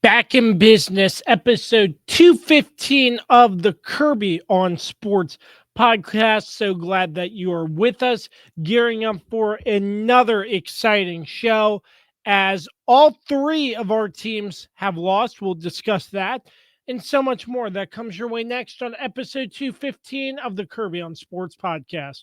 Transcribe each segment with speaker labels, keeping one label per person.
Speaker 1: Back in business, episode 215 of the Kirby on Sports podcast. So glad that you are with us, gearing up for another exciting show. As all three of our teams have lost, we'll discuss that and so much more. That comes your way next on episode 215 of the Kirby on Sports podcast.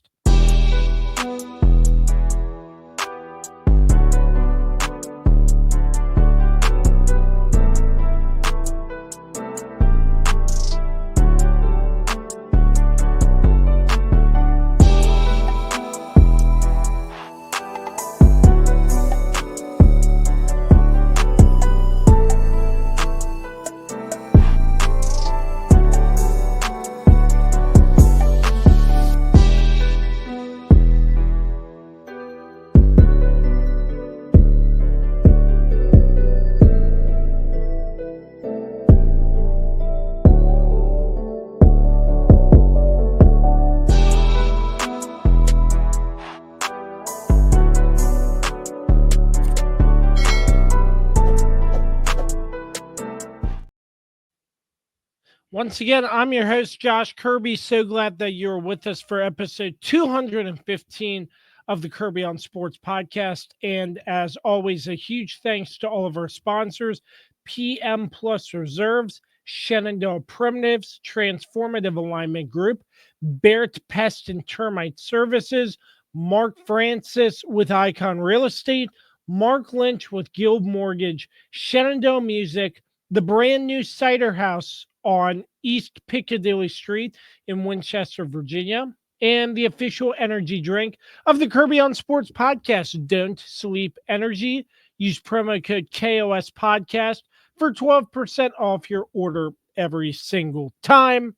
Speaker 1: Once again, I'm your host, Josh Kirby. So glad that you're with us for episode 215 of the Kirby on Sports podcast. And as always, a huge thanks to all of our sponsors, PM Plus Reserves, Shenandoah Primitives, Transformative Alignment Group, Barrett, Pest, and Termite Services, Mark Francis with Icon Real Estate, Mark Lynch with Guild Mortgage, Shenandoah Music, the brand new Cider House on East Piccadilly Street in Winchester, Virginia, and the official energy drink of the Kirby on Sports podcast, Don't Sleep Energy. Use promo code KOS Podcast for 12% off your order every single time.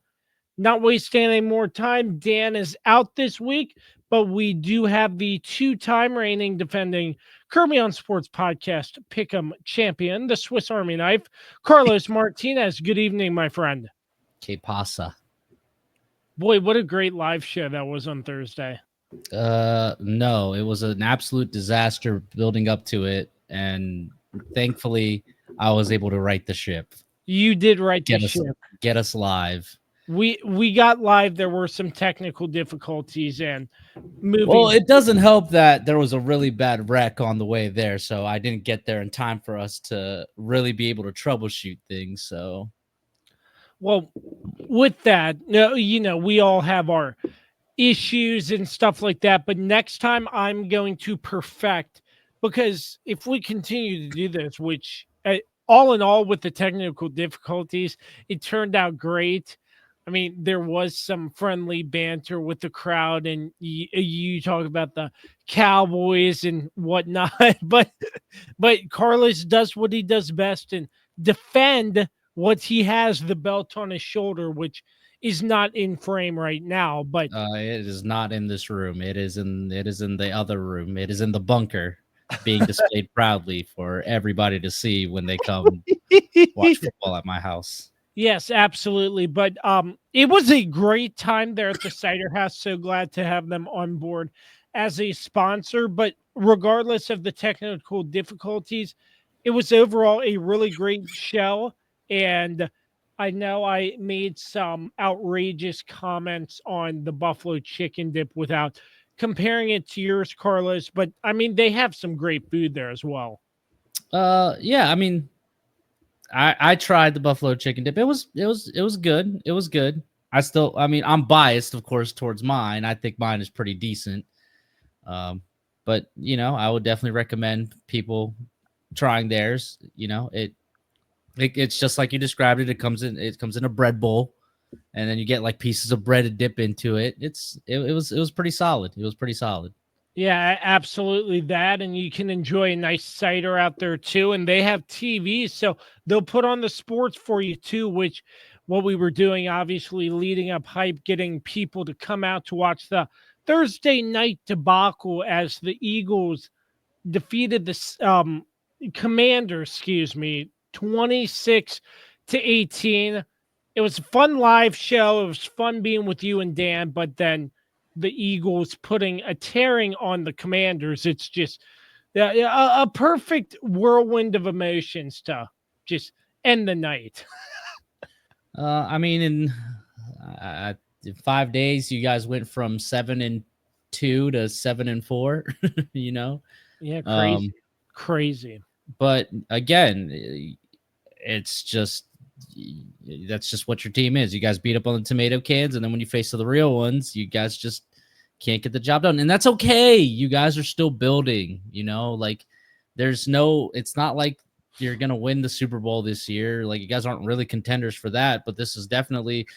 Speaker 1: Not wasting any more time, Dan is out this week, but we do have the two-time reigning defending Kirby on Sports podcast PickEm champion, the Swiss Army knife, Carlos Martinez. Good evening, my friend.
Speaker 2: Que pasa?
Speaker 1: Boy, what a great live show that was on Thursday.
Speaker 2: No, it was an absolute disaster building up to it, and thankfully I was able to right the ship.
Speaker 1: You did right the ship.
Speaker 2: Get us live.
Speaker 1: We got live. There were some technical difficulties and moving.
Speaker 2: Well, it doesn't help that there was a really bad wreck on the way there, so I didn't get there in time for us to really be able to troubleshoot things. So,
Speaker 1: well, with that, we all have our issues and stuff like that. But next time I'm going to perfect, because if we continue to do this, which all in all with the technical difficulties, it turned out great. I mean, there was some friendly banter with the crowd, and you talk about the Cowboys and whatnot, but Carlos does what he does best and defend what he has, the belt on his shoulder, which is not in frame right now. But
Speaker 2: it is not in this room. It is in the other room. It is in the bunker, being displayed proudly for everybody to see when they come watch football at my house.
Speaker 1: Yes, absolutely. But it was a great time there at the Cider House. So glad to have them on board as a sponsor. But regardless of the technical difficulties, it was overall a really great show. And I know I made some outrageous comments on the buffalo chicken dip without comparing it to yours, Carlos. But I mean, they have some great food there as well.
Speaker 2: Yeah, I mean, I tried the buffalo chicken dip. It was good. It was good. I'm biased, of course, towards mine. I think mine is pretty decent. But I would definitely recommend people trying theirs. It's just like you described it. It comes in a bread bowl, and then you get like pieces of bread to dip into it. It was pretty solid. It was pretty solid.
Speaker 1: Yeah, absolutely that. And you can enjoy a nice cider out there too. And they have TVs, so they'll put on the sports for you too, which what we were doing, obviously leading up hype, getting people to come out to watch the Thursday night debacle as the Eagles defeated the Commanders, 26-18. It was a fun live show. It was fun being with you and Dan, but then the Eagles putting a tearing on the Commanders. It's just a perfect whirlwind of emotions to just end the night.
Speaker 2: I mean, in 5 days, you guys went from 7-2 to 7-4. You know,
Speaker 1: Yeah, crazy,
Speaker 2: um,
Speaker 1: crazy.
Speaker 2: but again, it's just that's just what your team is. You guys beat up on the tomato cans, and then when you face the real ones, you guys just can't get the job done, and that's okay. You guys are still building. You know, like there's no. It's not like you're gonna win the Super Bowl this year. Like you guys aren't really contenders for that, but this is definitely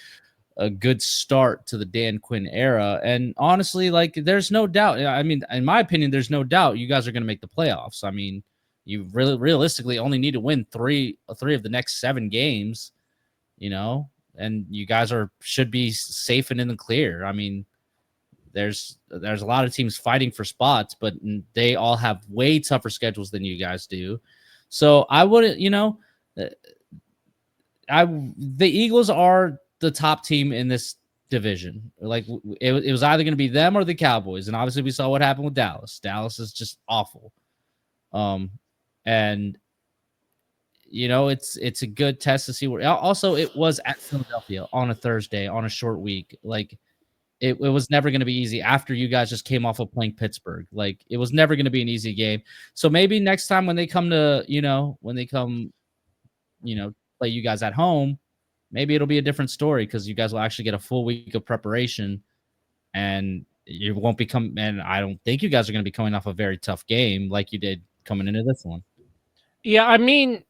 Speaker 2: a good start to the Dan Quinn era. And honestly, like there's no doubt. I mean, in my opinion, there's no doubt you guys are going to make the playoffs. I mean, you really realistically only need to win three of the next 7 games, you know, and you guys should be safe and in the clear. I mean, there's a lot of teams fighting for spots, but they all have way tougher schedules than you guys do. So I wouldn't, the Eagles are the top team in this division. Like it was either going to be them or the Cowboys, and obviously we saw what happened with Dallas. Dallas is just awful. And it's a good test to see where. Also, it was at Philadelphia on a Thursday on a short week. Like it was never going to be easy after you guys just came off of playing Pittsburgh. Like it was never going to be an easy game. So maybe next time when they come to play you guys at home, maybe it'll be a different story because you guys will actually get a full week of preparation, and you won't become. And I don't think you guys are going to be coming off a very tough game like you did coming into this one.
Speaker 1: Yeah, I mean,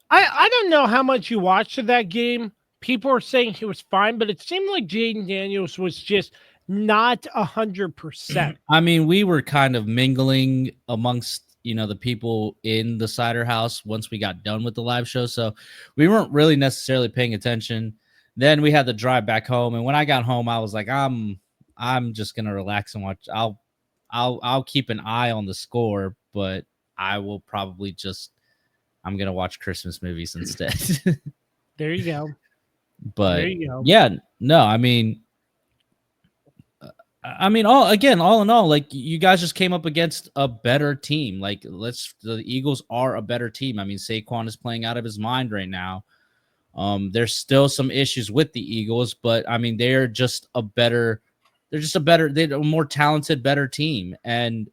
Speaker 1: I don't know how much you watched of that game. People are saying he was fine, but it seemed like Jaden Daniels was just not 100%.
Speaker 2: I mean, we were kind of mingling amongst the people in the Cider House once we got done with the live show, so we weren't really necessarily paying attention. Then we had to drive back home, and when I got home, I was like, I'm just gonna relax and watch. I'll keep an eye on the score, but I will probably I'm gonna watch Christmas movies instead.
Speaker 1: There you go.
Speaker 2: But
Speaker 1: there you go.
Speaker 2: Yeah, no, I mean, all in all, like you guys just came up against a better team. Like the Eagles are a better team. I mean, Saquon is playing out of his mind right now. There's still some issues with the Eagles, but I mean, they're just a more talented, better team. And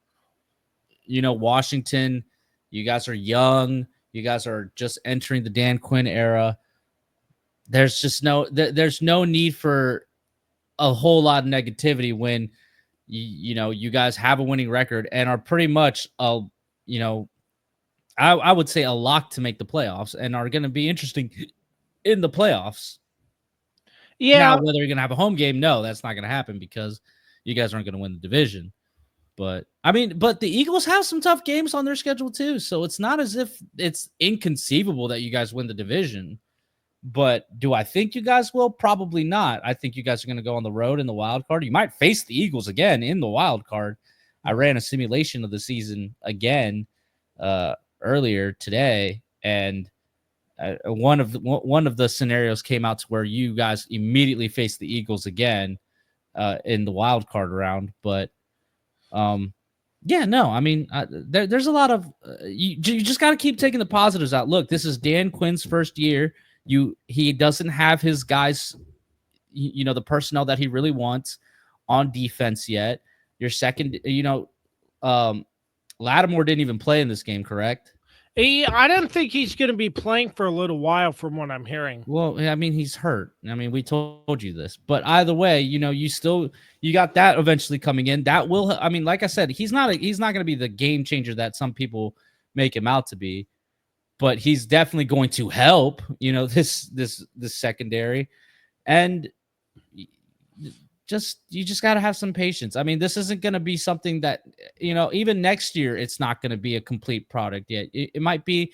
Speaker 2: Washington, you guys are young. You guys are just entering the Dan Quinn era. There's just there's no need for a whole lot of negativity when you guys have a winning record and are pretty much I would say a lock to make the playoffs and are going to be interesting in the playoffs.
Speaker 1: Yeah.
Speaker 2: Now, whether you're going to have a home game, no, that's not going to happen because you guys aren't going to win the division. But the Eagles have some tough games on their schedule too. So it's not as if it's inconceivable that you guys win the division. But do I think you guys will? Probably not. I think you guys are going to go on the road in the wild card. You might face the Eagles again in the wild card. I ran a simulation of the season again earlier today, and one of the scenarios came out to where you guys immediately face the Eagles again in the wild card round. But there's a lot of you just got to keep taking the positives out. Look, this is Dan Quinn's first year. He doesn't have his guys, the personnel that he really wants on defense yet. Your second, Lattimore didn't even play in this game, correct?
Speaker 1: I don't think he's going to be playing for a little while from what I'm hearing.
Speaker 2: Well, I mean, he's hurt. I mean, we told you this. But either way, you got that eventually coming in. That will, I mean, like I said, he's not going to be the game changer that some people make him out to be. But he's definitely going to help, this secondary. And you just got to have some patience. I mean, this isn't going to be something that, even next year, it's not going to be a complete product yet. It might be,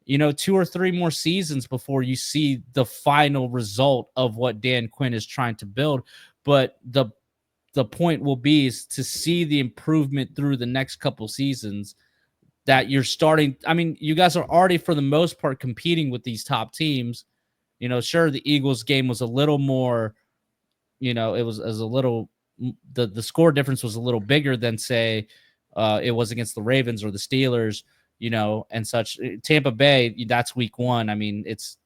Speaker 2: 2 or 3 more seasons before you see the final result of what Dan Quinn is trying to build. But the point will be is to see the improvement through the next couple seasons that you're starting. I mean, you guys are already, for the most part, competing with these top teams. Sure, the Eagles game was a little more, it was a little, the score difference was a little bigger than, say, it was against the Ravens or the Steelers. and such. Tampa Bay, that's week 1. I mean, it's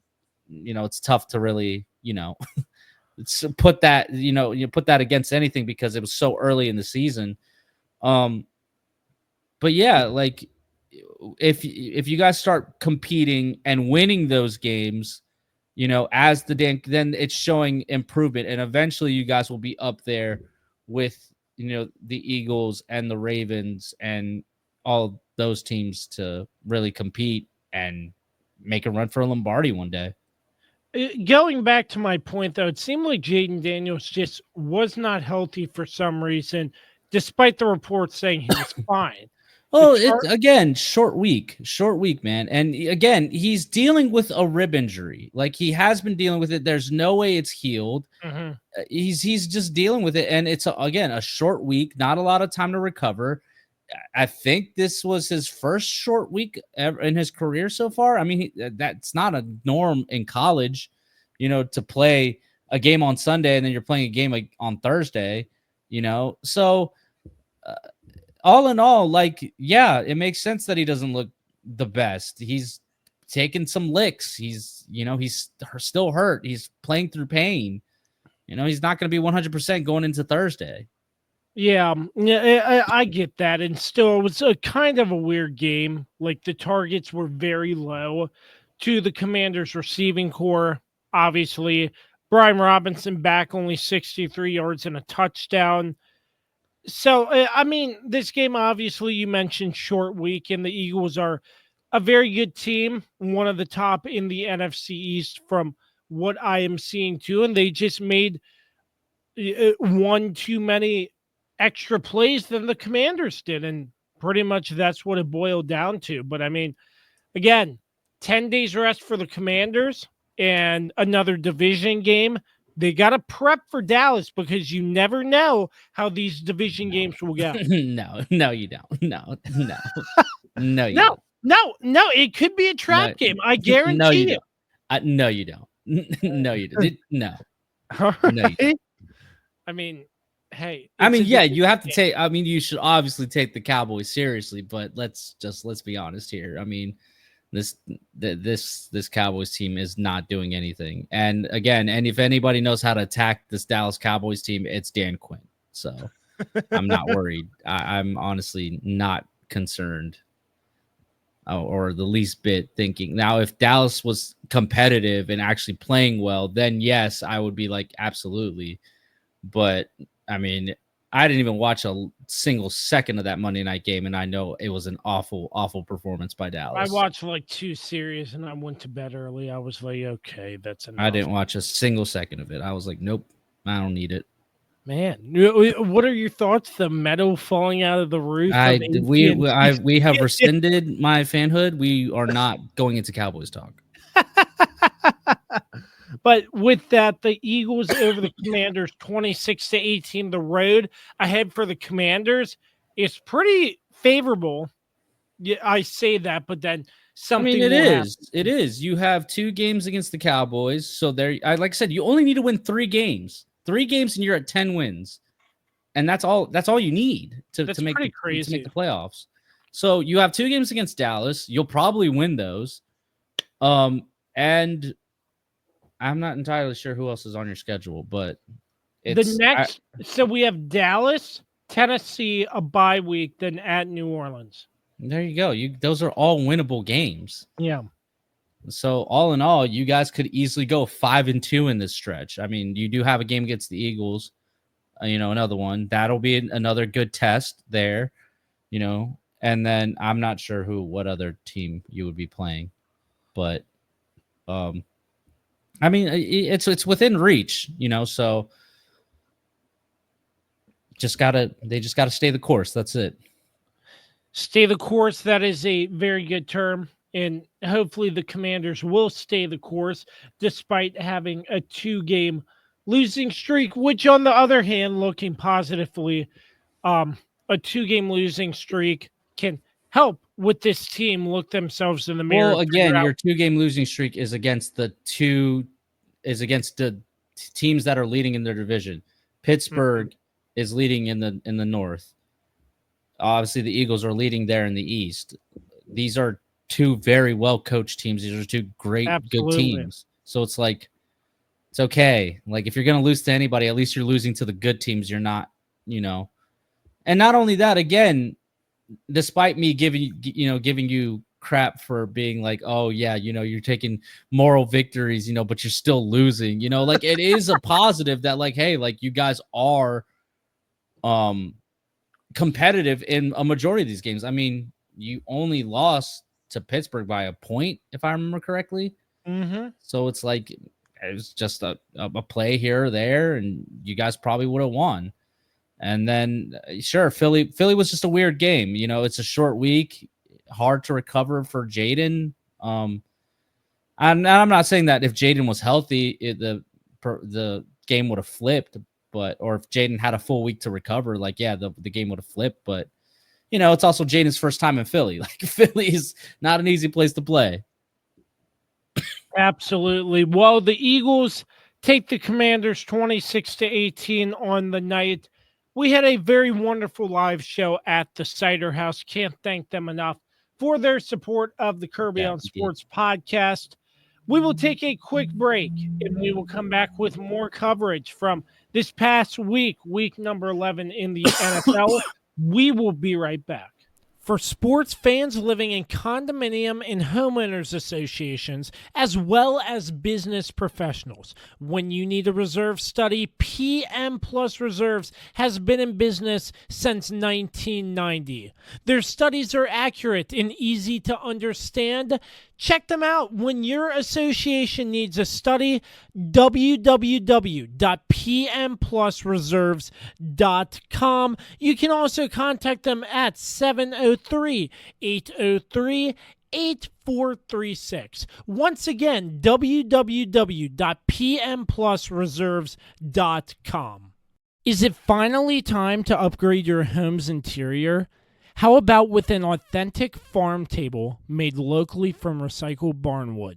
Speaker 2: tough to really, put that, you put that against anything because it was so early in the season. But yeah, like if you guys start competing and winning those games, as then it's showing improvement, and eventually you guys will be up there with the Eagles and the Ravens and all those teams to really compete and make a run for a Lombardi one day.
Speaker 1: Going back to my point, though, it seemed like Jaden Daniels just was not healthy for some reason, despite the reports saying he was fine.
Speaker 2: Oh, it's again short week, man. And again, he's dealing with a rib injury. Like he has been dealing with it. There's no way it's healed.
Speaker 1: Mm-hmm.
Speaker 2: He's just dealing with it, and it's again a short week, not a lot of time to recover. I think this was his first short week ever in his career so far. I mean, that's not a norm in college, to play a game on Sunday and then you're playing a game on Thursday, So all in all, like, yeah, it makes sense that he doesn't look the best. He's taking some licks. He's still hurt. He's playing through pain. He's not going to be 100% going into Thursday.
Speaker 1: Yeah, I get that. And still, it was a kind of a weird game. Like the targets were very low to the Commanders' receiving core. Obviously, Brian Robinson back only 63 yards and a touchdown. So, I mean, this game, obviously, you mentioned short week, and the Eagles are a very good team, one of the top in the NFC East from what I am seeing too. And they just made one too many extra plays than the Commanders did. And pretty much that's what it boiled down to. But I mean, again, 10 days rest for the Commanders and another division game. They got to prep for Dallas because you never know how these division games will go.
Speaker 2: No, you don't. No, no, you
Speaker 1: don't. No, it could be a trap game. I guarantee
Speaker 2: no, you
Speaker 1: it.
Speaker 2: Don't. No, you don't. No, you don't. No.
Speaker 1: All right. No, you don't. I mean, hey.
Speaker 2: I mean, yeah, you have to take. I mean, you should obviously take the Cowboys seriously, but let's be honest here. I mean, this Cowboys team is not doing anything. And again, and if anybody knows how to attack this Dallas Cowboys team, it's Dan Quinn. So I'm not worried. I'm honestly not concerned or the least bit thinking. Now, if Dallas was competitive and actually playing well, then yes, I would be like, absolutely. But I mean, I didn't even watch a single second of that Monday night game, and I know it was an awful, awful performance by Dallas.
Speaker 1: I watched like 2 series, and I went to bed early. I was like, okay, that's enough.
Speaker 2: I didn't watch a single second of it. I was like, nope, I don't need it.
Speaker 1: Man, what are your thoughts? The metal falling out of the roof?
Speaker 2: We have rescinded my fanhood. We are not going into Cowboys talk.
Speaker 1: But with that, the Eagles over the Commanders 26-18. The road ahead for the Commanders is pretty favorable. Yeah, I say that, but then something.
Speaker 2: I mean, it is. You have 2 games against the Cowboys, so there. Like I said, you only need to win 3 games. 3 games, and you're at 10 wins, and that's all. That's all you need to make the playoffs. So you have 2 games against Dallas. You'll probably win those, and I'm not entirely sure who else is on your schedule, but
Speaker 1: so we have Dallas, Tennessee, a bye week, then at New Orleans.
Speaker 2: There you go. Those are all winnable games.
Speaker 1: Yeah.
Speaker 2: So all in all, you guys could easily go 5-2 in this stretch. I mean, you do have a game against the Eagles, another one. That'll be another good test there, and then I'm not sure what other team you would be playing, but I mean, it's within reach, so they just gotta stay the course. That's it.
Speaker 1: Stay the course. That is a very good term. And hopefully the Commanders will stay the course despite having a 2-game losing streak, which on the other hand, looking positively, a 2-game losing streak can help with this team look themselves in the mirror.
Speaker 2: Well, again, your 2-game losing streak is against the teams that are leading in their division. Pittsburgh is leading in the North. Obviously, the Eagles are leading there in the East. these are two very well coached teams. These are two good
Speaker 1: Absolutely.
Speaker 2: teams. So it's like, it's okay. Like if you're going to lose to anybody, at least you're losing to the good teams. You're not, and not only that, again, despite me giving you crap for being like, oh yeah, you're taking moral victories, but you're still losing, like it is a positive that like, hey, like you guys are competitive in a majority of these games. I mean, you only lost to Pittsburgh by a point, if I remember correctly.
Speaker 1: Mm-hmm.
Speaker 2: So it's like it was just a play here or there, and you guys probably would have won. And then, sure, Philly was just a weird game. It's a short week, hard to recover for Jaden. I'm not saying that if Jaden was healthy, the game would have flipped, or if Jaden had a full week to recover, like, yeah, the game would have flipped. But, it's also Jaden's first time in Philly. Like, Philly is not an easy place to play.
Speaker 1: Absolutely. Well, the Eagles take the Commanders 26-18 on the night. We had a very wonderful live show at the Cider House. Can't thank them enough for their support of the Kirby on Sports podcast. We will take a quick break and we will come back with more coverage from this past week number 11 in the NFL. We will be right back. For sports fans living in condominium and homeowners associations, as well as business professionals, when you need a reserve study, PM Plus Reserves has been in business since 1990. Their studies are accurate and easy to understand. Check them out when your association needs a study. www.pmplusreserves.com. You can also contact them at 703-803-8436. Once again, www.pmplusreserves.com. Is it finally time to upgrade your home's interior? How about with an authentic farm table made locally from recycled barnwood?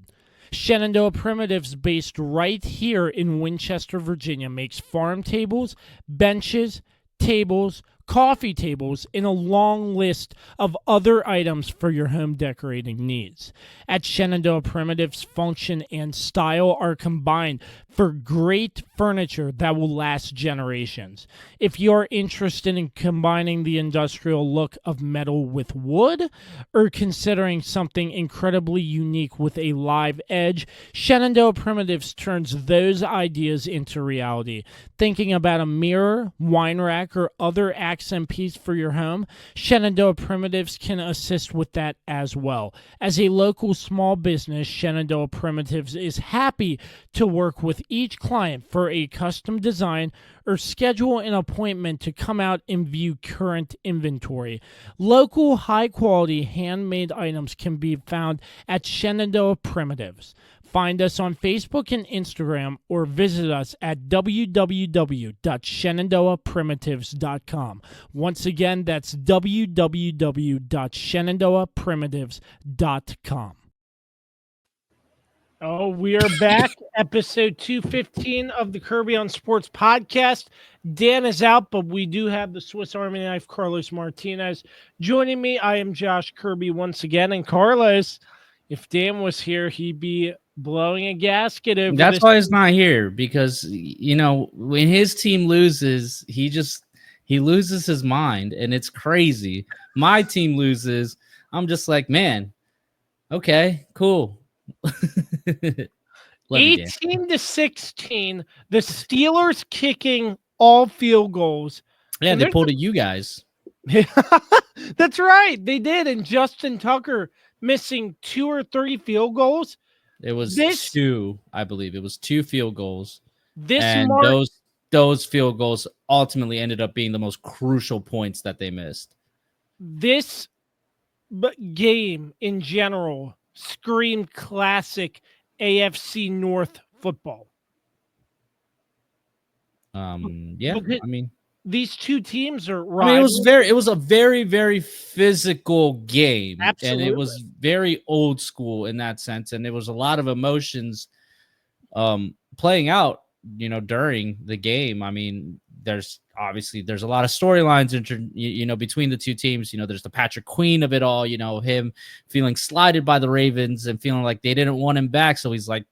Speaker 1: Shenandoah Primitives, based right here in Winchester, Virginia, makes farm tables, benches, tables, coffee tables, and a long list of other items for your home decorating needs. At Shenandoah Primitives, function and style are combined for great furniture that will last generations. If you're interested in combining the industrial look of metal with wood, or considering something incredibly unique with a live edge, Shenandoah Primitives turns those ideas into reality. Thinking about a mirror, wine rack, or other accent piece for your home, Shenandoah Primitives can assist with that as well. As a local small business, Shenandoah Primitives is happy to work with each client for a custom design or schedule an appointment to come out and view current inventory. Local, high-quality, handmade items can be found at Shenandoah Primitives. Find us on Facebook and Instagram or visit us at www.shenandoahprimitives.com. Once again, that's www.shenandoahprimitives.com. Oh, we are back. Episode 215 of the Kirby on Sports podcast. Dan is out, but we do have the Swiss Army knife, Carlos Martinez, joining me. I am Josh Kirby once again. And Carlos, if Dan was here, he'd be blowing a gasket over
Speaker 2: That's why he's not here, because when his team loses, he loses his mind, and it's crazy. My team loses, I'm just like, man, okay, cool.
Speaker 1: 18-16, the Steelers kicking all field goals.
Speaker 2: Yeah, they pulled at you guys.
Speaker 1: That's right, they did. And Justin Tucker missing 2 or 3 field goals.
Speaker 2: It was 2, I believe. It was 2 field goals.
Speaker 1: Those
Speaker 2: field goals ultimately ended up being the most crucial points that they missed.
Speaker 1: This game in general screamed classic AFC North football.
Speaker 2: Yeah, I mean,
Speaker 1: these two teams are
Speaker 2: rivals. I mean, it was a very, very physical game.
Speaker 1: Absolutely.
Speaker 2: And it was very old school in that sense. And there was a lot of emotions playing out, during the game. I mean, there's a lot of storylines between the two teams. There's the Patrick Queen of it all, him feeling slighted by the Ravens and feeling like they didn't want him back. So he's like,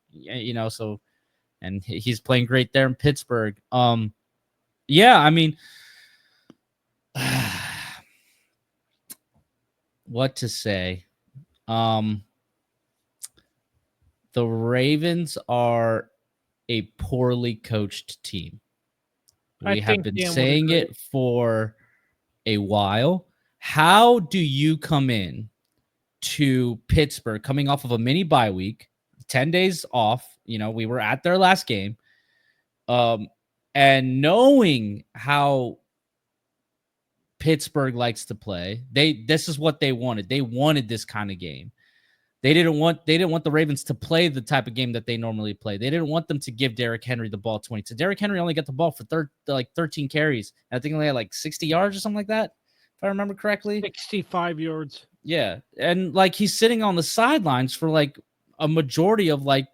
Speaker 2: and he's playing great there in Pittsburgh. Yeah, I mean, what to say? The Ravens are a poorly coached team. We have been saying it for a while. How do you come in to Pittsburgh coming off of a mini bye week, 10 days off? We were at their last game. And knowing how Pittsburgh likes to play, this is what they wanted. They wanted this kind of game. They didn't want the Ravens to play the type of game that they normally play. They didn't want them to give Derrick Henry the ball 20. So Derrick Henry only got the ball for 13 carries. And I think only had like 60 yards or something like that, if I remember correctly.
Speaker 1: 65 yards.
Speaker 2: Yeah. And like he's sitting on the sidelines for like a majority of like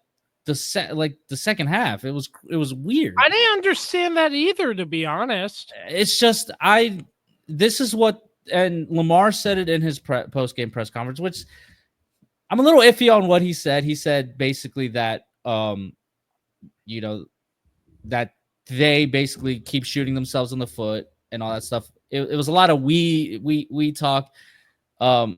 Speaker 2: the second half. It was weird.
Speaker 1: I didn't understand that either, to be honest.
Speaker 2: It's just this is what, and Lamar said it in his post-game press conference, which I'm a little iffy on what he said. He said basically that, that they basically keep shooting themselves in the foot and all that stuff. It was a lot of we talk. I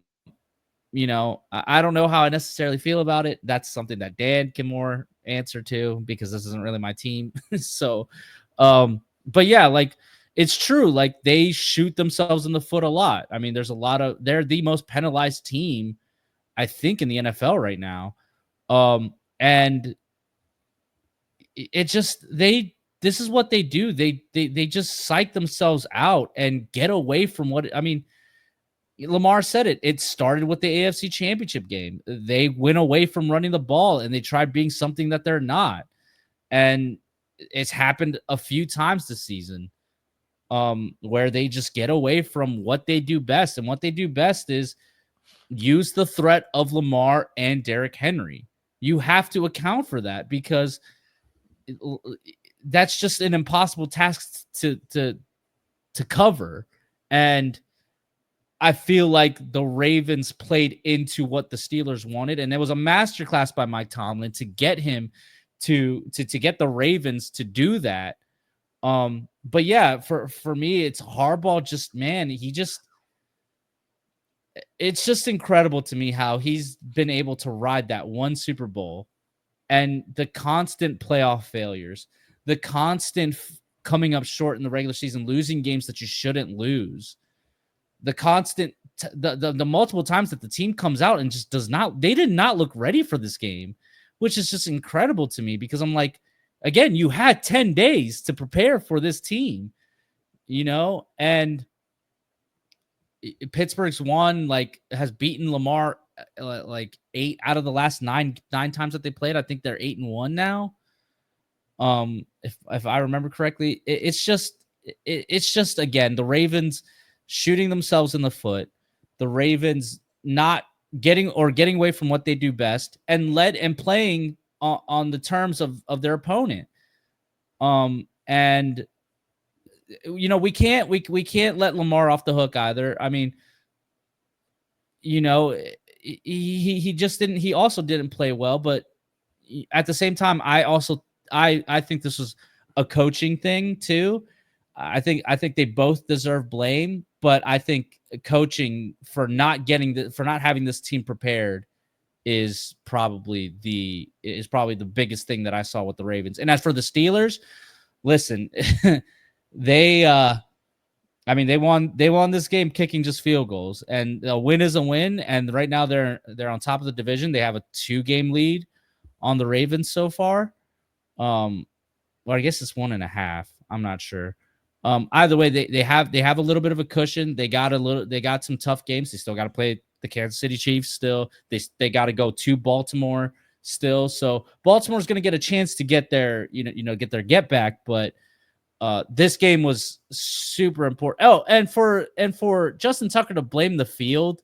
Speaker 2: don't know how I necessarily feel about it. That's something that Dan can more answer to because this isn't really my team. So, but yeah, like it's true. Like they shoot themselves in the foot a lot. I mean, they're the most penalized team, I think, in the NFL right now. And it just, this is what they do. They just psych themselves out and get away from what, I mean, Lamar said it. It started with the AFC Championship game. They went away from running the ball and they tried being something that they're not. And it's happened a few times this season, where they just get away from what they do best. And what they do best is use the threat of Lamar and Derrick Henry. You have to account for that because that's just an impossible task to cover. And I feel like the Ravens played into what the Steelers wanted, and it was a masterclass by Mike Tomlin to get him to get the Ravens to do that. But yeah, for me, it's Harbaugh. Just, man, it's just incredible to me how he's been able to ride that one Super Bowl and the constant playoff failures, the constant coming up short in the regular season, losing games that you shouldn't lose. The constant, the multiple times that the team comes out and just they did not look ready for this game, which is just incredible to me because I'm like, again, you had 10 days to prepare for this team, and Pittsburgh's won, has beaten Lamar like 8 out of the last nine times that they played. I think they're 8-1 now. If I remember correctly, it's just again, the Ravens shooting themselves in the foot, the Ravens not getting away from what they do best and playing on the terms of their opponent. And we can't let Lamar off the hook either. I mean, he just didn't. He also didn't play well, but at the same time, I think this was a coaching thing too. I think they both deserve blame, but I think coaching for not having this team prepared is probably the biggest thing that I saw with the Ravens. And as for the Steelers, listen, they won this game kicking just field goals, and a win is a win. And right now they're on top of the division. They have a 2-game lead on the Ravens so far. Well, I guess it's 1.5. I'm not sure. Either way, they have a little bit of a cushion. They got some tough games. They still got to play the Kansas City Chiefs still. They got to go to Baltimore still. So Baltimore's going to get a chance to get their get back, but this game was super important. Oh, and for Justin Tucker to blame the field,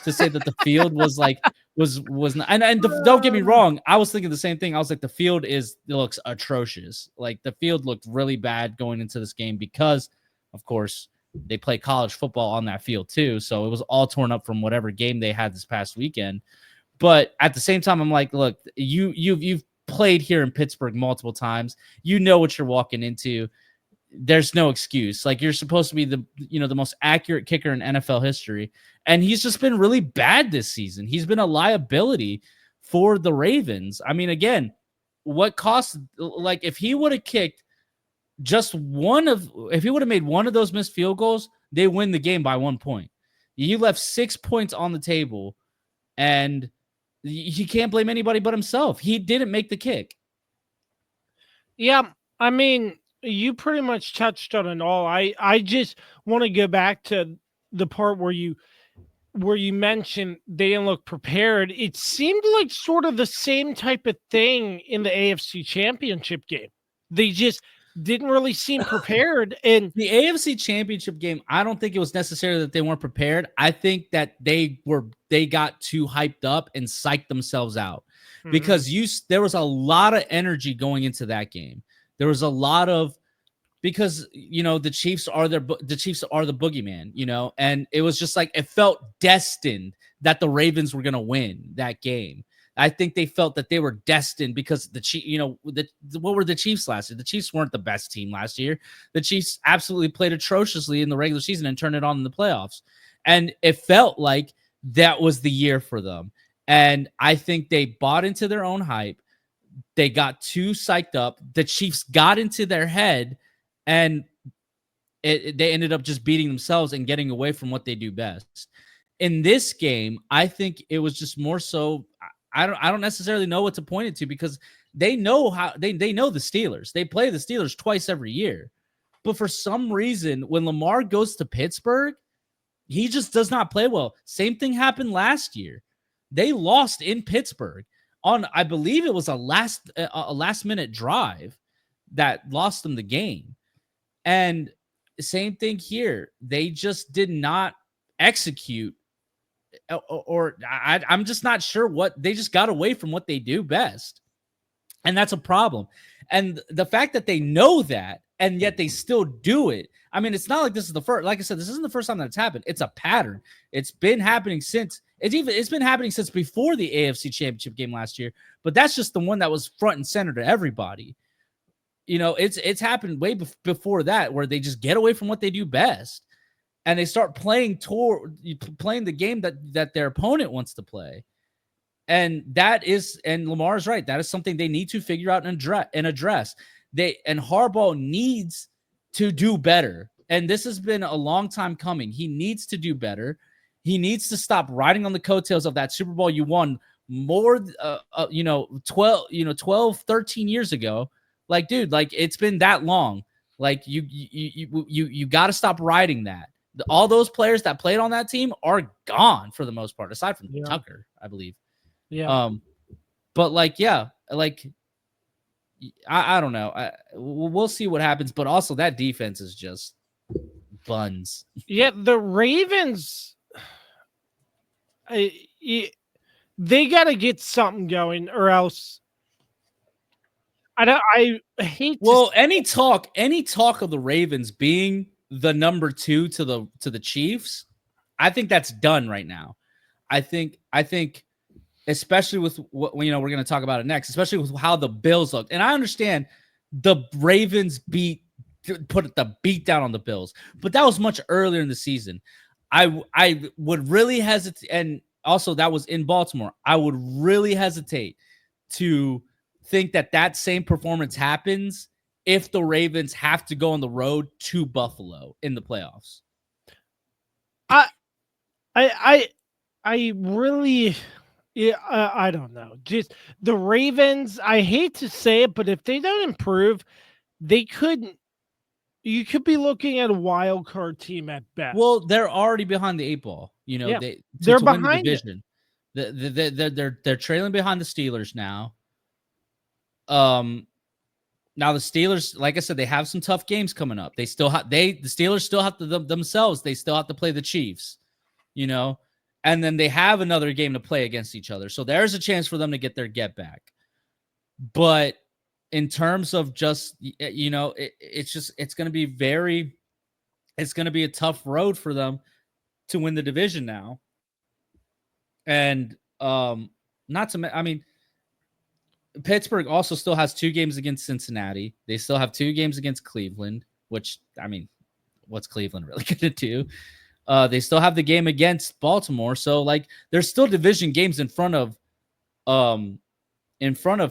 Speaker 2: to say that the field was like was not, and don't get me wrong, I was thinking the same thing. I was like, the field looks atrocious. Like the field looked really bad going into this game because, of course, they play college football on that field too. So it was all torn up from whatever game they had this past weekend. But at the same time, I'm like, look, you've played here in Pittsburgh multiple times. You know what you're walking into. There's no excuse. Like, you're supposed to be the most accurate kicker in NFL history, and he's just been really bad this season. He's been a liability for the Ravens. I mean, again, what cost? Like, if he would have kicked if he would have made one of those missed field goals, they win the game by 1 point. He left 6 points on the table, and he can't blame anybody but himself. He didn't make the kick.
Speaker 1: Yeah, I mean, you pretty much touched on it all. I just want to go back to the part where you mentioned they didn't look prepared. It seemed like sort of the same type of thing in the AFC Championship game. They just didn't really seem prepared. And
Speaker 2: the AFC Championship game, I don't think it was necessarily that they weren't prepared. I think that they got too hyped up and psyched themselves out because there was a lot of energy going into that game. There was a lot of, because the Chiefs are the boogeyman, and it was just like it felt destined that the Ravens were going to win that game. I think they felt that they were destined because what were the Chiefs last year? The Chiefs weren't the best team last year. The Chiefs absolutely played atrociously in the regular season and turned it on in the playoffs. And it felt like that was the year for them. And I think they bought into their own hype. They got too psyched up. The Chiefs got into their head, and they ended up just beating themselves and getting away from what they do best. In this game, I think it was just more so. I don't necessarily know what to point it to because they know how they know the Steelers. They play the Steelers twice every year. But for some reason, when Lamar goes to Pittsburgh, he just does not play well. Same thing happened last year. They lost in Pittsburgh on, I believe it was a last minute drive that lost them the game. And same thing here. They just did not execute, or I'm just not sure what they just got away from what they do best. And that's a problem. And the fact that they know that, and yet they still do it. I mean, it's not like this is the first, like I said, this isn't the first time that it's happened. It's a pattern. It's been happening since before the AFC Championship game last year, but that's just the one that was front and center to everybody. It's happened way before that, where they just get away from what they do best and they start playing the game that their opponent wants to play. And Lamar's right. That is something they need to figure out and address. Harbaugh needs to do better. And this has been a long time coming. He needs to do better. He needs to stop riding on the coattails of that Super Bowl you won 12, 13 years ago. Like, dude, like, it's been that long. Like, you got to stop riding that. All those players that played on that team are gone for the most part, aside from Tucker, I believe.
Speaker 1: Yeah.
Speaker 2: But like, yeah, like, I don't know. We'll see what happens. But also, that defense is just buns.
Speaker 1: Yeah, the Ravens, they got to get something going, or else. I hate.
Speaker 2: Well, any talk of the Ravens being the number 2 to the Chiefs, I think that's done right now. I think, especially with what we're going to talk about it next, especially with how the Bills looked. And I understand the Ravens put the beat down on the Bills, but that was much earlier in the season. I would really hesitate, and also that was in Baltimore. I would really hesitate to think that same performance happens if the Ravens have to go on the road to Buffalo in the playoffs.
Speaker 1: I really, I don't know. Just the Ravens, I hate to say it, but if they don't improve, you could be looking at a wild card team at best.
Speaker 2: Well, they're already behind the 8 ball.
Speaker 1: They're
Speaker 2: to
Speaker 1: behind
Speaker 2: win the division. They're trailing behind the Steelers now. Now the Steelers, like I said, they have some tough games coming up. The Steelers still have to themselves. They still have to play the Chiefs, and then they have another game to play against each other. So there's a chance for them to get their get back. But in terms of just, it's going to be it's going to be a tough road for them to win the division now. And Pittsburgh also still has 2 games against Cincinnati. They still have 2 games against Cleveland, which, what's Cleveland really going to do? They still have the game against Baltimore. So, there's still division games in front of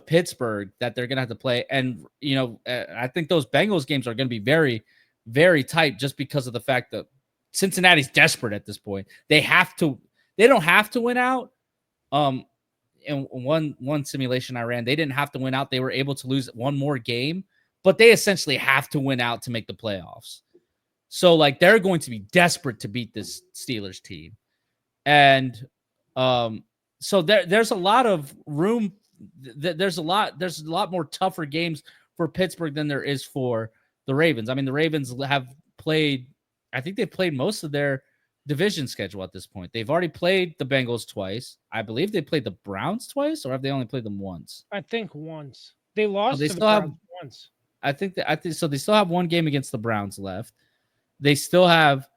Speaker 2: Pittsburgh that they're going to have to play. And, I think those Bengals games are going to be very, very tight just because of the fact that Cincinnati's desperate at this point. They don't have to win out. In one simulation I ran, they didn't have to win out. They were able to lose one more game, but they essentially have to win out to make the playoffs. So they're going to be desperate to beat this Steelers team. And so there's a lot of room. There's a lot more tougher games for Pittsburgh than there is for the Ravens. The Ravens have played, I think they've played most of their division schedule at this point. They've already played the Bengals twice. I believe they played the Browns twice, or have they only played them once?
Speaker 1: I think once. They lost
Speaker 2: they
Speaker 1: to the
Speaker 2: still have
Speaker 1: Browns once.
Speaker 2: I think so. They still have one game against the Browns left. They still have,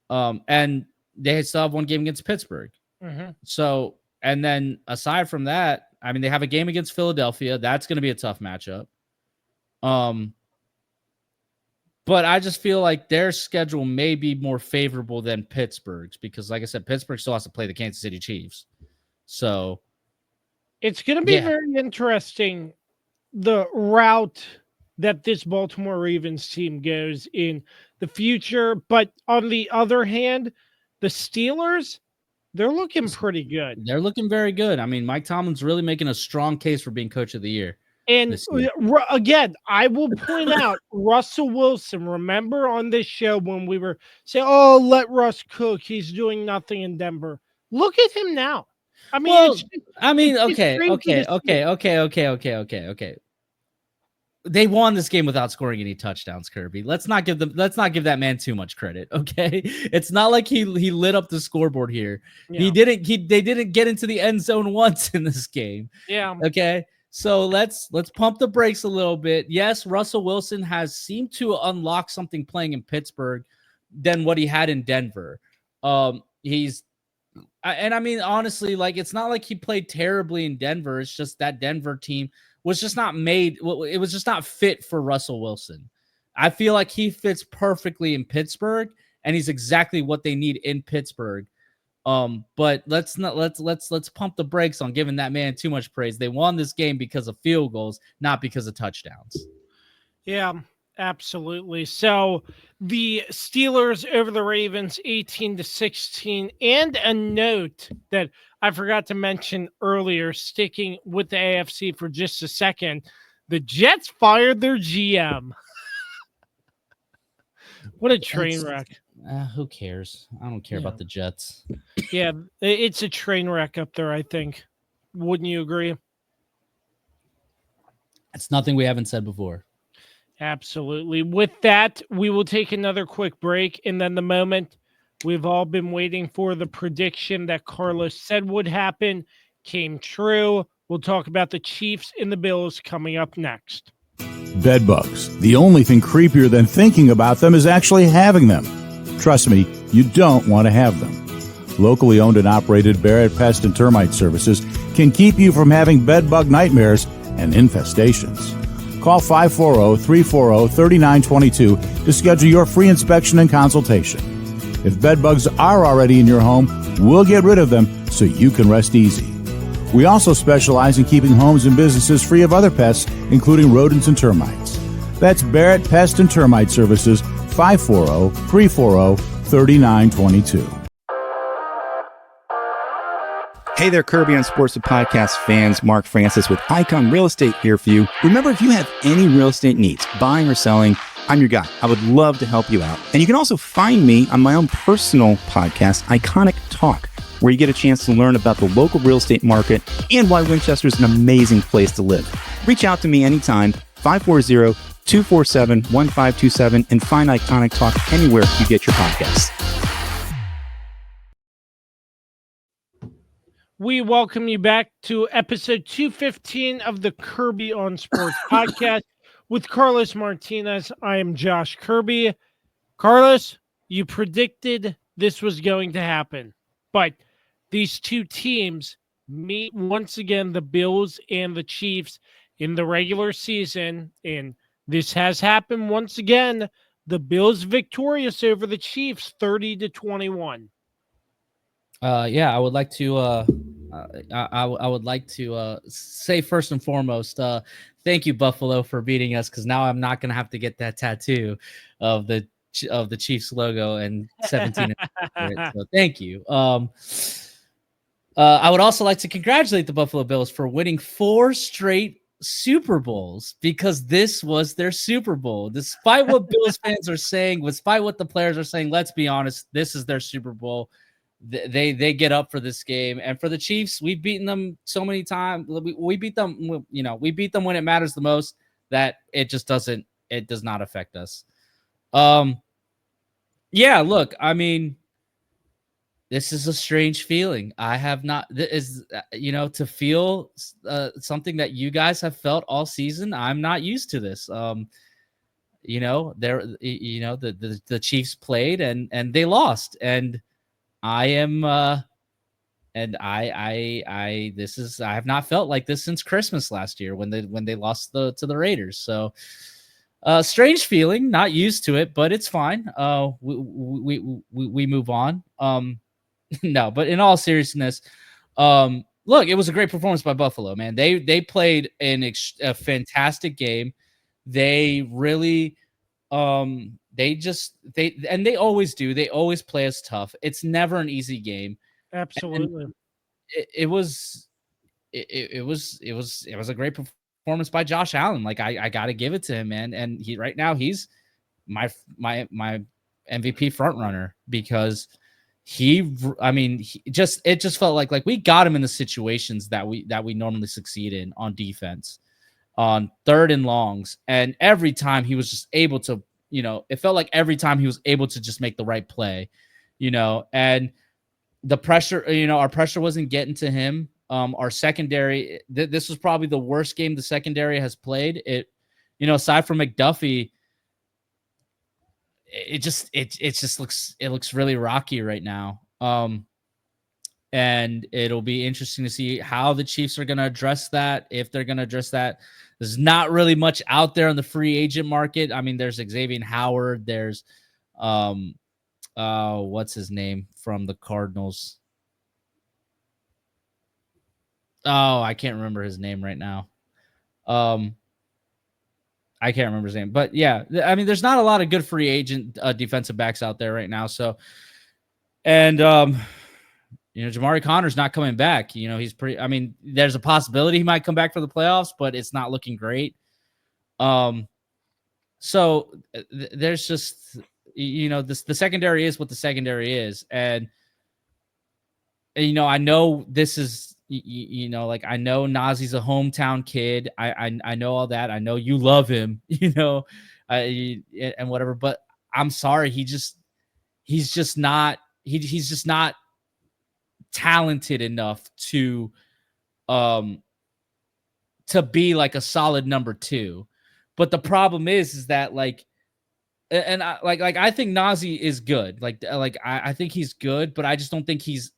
Speaker 2: and they still have one game against Pittsburgh.
Speaker 1: Mm-hmm.
Speaker 2: So, and then aside from that, they have a game against Philadelphia. That's going to be a tough matchup. But I just feel like their schedule may be more favorable than Pittsburgh's because, like I said, Pittsburgh still has to play the Kansas City Chiefs. So
Speaker 1: it's going to be very interesting, the route that this Baltimore Ravens team goes in the future. But on the other hand, the Steelers, they're looking pretty good.
Speaker 2: They're looking very good. Mike Tomlin's really making a strong case for being coach of the year.
Speaker 1: And again, I will point out Russell Wilson. Remember on this show when we were saying, "Oh, let Russ cook. He's doing nothing in Denver." Look at him now.
Speaker 2: Okay. They won this game without scoring any touchdowns, Kirby. Let's not give that man too much credit. Okay. It's not like he lit up the scoreboard here. Yeah. They didn't get into the end zone once in this game.
Speaker 1: Yeah.
Speaker 2: Okay. So let's pump the brakes a little bit. Yes, Russell Wilson has seemed to unlock something playing in Pittsburgh than what he had in Denver. Honestly, it's not like he played terribly in Denver. It's just that Denver team was just not made. It was just not fit for Russell Wilson. I feel like he fits perfectly in Pittsburgh, and he's exactly what they need in Pittsburgh. But let's pump the brakes on giving that man too much praise. They won this game because of field goals, not because of touchdowns.
Speaker 1: Yeah, absolutely. So the Steelers over the Ravens 18-16. And a note that I forgot to mention earlier, sticking with the AFC for just a second, the Jets fired their GM. What a train wreck.
Speaker 2: Who cares? I don't care about the Jets.
Speaker 1: Yeah, it's a train wreck up there, I think. Wouldn't you agree?
Speaker 2: It's nothing we haven't said before.
Speaker 1: Absolutely. With that, we will take another quick break. And then the moment we've all been waiting for, the prediction that Carlos said would happen came true. We'll talk about the Chiefs and the Bills coming up next.
Speaker 3: Bed bugs. The only thing creepier than thinking about them is actually having them. Trust me, you don't want to have them. Locally owned and operated Barrett Pest and Termite Services can keep you from having bed bug nightmares and infestations. Call 540-340-3922 to schedule your free inspection and consultation. If bed bugs are already in your home, we'll get rid of them so you can rest easy. We also specialize in keeping homes and businesses free of other pests, including rodents and termites. That's Barrett Pest and Termite Services, 540-340-3922.
Speaker 4: Hey there, Kirby on Sports Podcast fans. Mark Francis with Icon Real Estate here for you. Remember, if you have any real estate needs, buying or selling, I'm your guy. I would love to help you out. And you can also find me on my own personal podcast, Iconic Talk, where you get a chance to learn about the local real estate market and why Winchester is an amazing place to live. Reach out to me anytime, 540-247-1527, and find Iconic Talk anywhere you get your podcasts.
Speaker 1: We welcome you back to episode 215 of the Kirby on Sports podcast with Carlos Martinez. I am Josh Kirby. Carlos, you predicted this was going to happen, but these two teams meet once again, the Bills and the Chiefs, in the regular season, and this has happened once again. The Bills victorious over the Chiefs 30-21.
Speaker 2: Yeah, I would like to I would like to say first and foremost, thank you, Buffalo, for beating us, because now I'm not gonna have to get that tattoo of the Chiefs logo and 17. So thank you. I would also like to congratulate the Buffalo Bills for winning 4 straight Super Bowls, because this was their Super Bowl. Despite what Bills fans are saying, despite what the players are saying, let's be honest, this is their Super Bowl. They get up for this game. And for the Chiefs, we've beaten them so many times. We beat them, we beat them when it matters the most, that it does not affect us. Yeah, look, I mean, this is a strange feeling. I have not, to feel something that you guys have felt all season. I'm not used to this. The Chiefs played and they lost, and I am, and I have not felt like this since Christmas last year when they lost to the Raiders. So, strange feeling, not used to it, but it's fine. We move on. No, but in all seriousness, look, it was a great performance by Buffalo, man. They played a fantastic game. They really, they always do. They always play us tough. It's never an easy game.
Speaker 1: Absolutely.
Speaker 2: It was a great performance by Josh Allen. Like, I got to give it to him, man. And right now he's my MVP front runner, because it just felt like we got him in the situations that we normally succeed in on defense, on 3rd and longs. And every time he was just able to, it felt like every time he was able to just make the right play, and the pressure, our pressure wasn't getting to him. Our secondary, this was probably the worst game the secondary has played. It, aside from McDuffie, it looks really rocky right now. And it'll be interesting to see how the Chiefs are going to address that. If they're going to address that, there's not really much out there on the free agent market. I mean, there's Xavier Howard. There's, what's his name from the Cardinals? Oh, I can't remember his name right now. I can't remember his name, but yeah, I mean, there's not a lot of good free agent defensive backs out there right now. So, and, Jamari Connor's not coming back. He's pretty, I mean, there's a possibility he might come back for the playoffs, but it's not looking great. So there's just, the secondary is what the secondary is. And, I know this is, I know Nazee's a hometown kid. I know all that. I know you love him, and whatever, but I'm sorry. He's just not talented enough to be like a solid number 2. But the problem is that I think Nazee is good. I think he's good, but I just don't think he's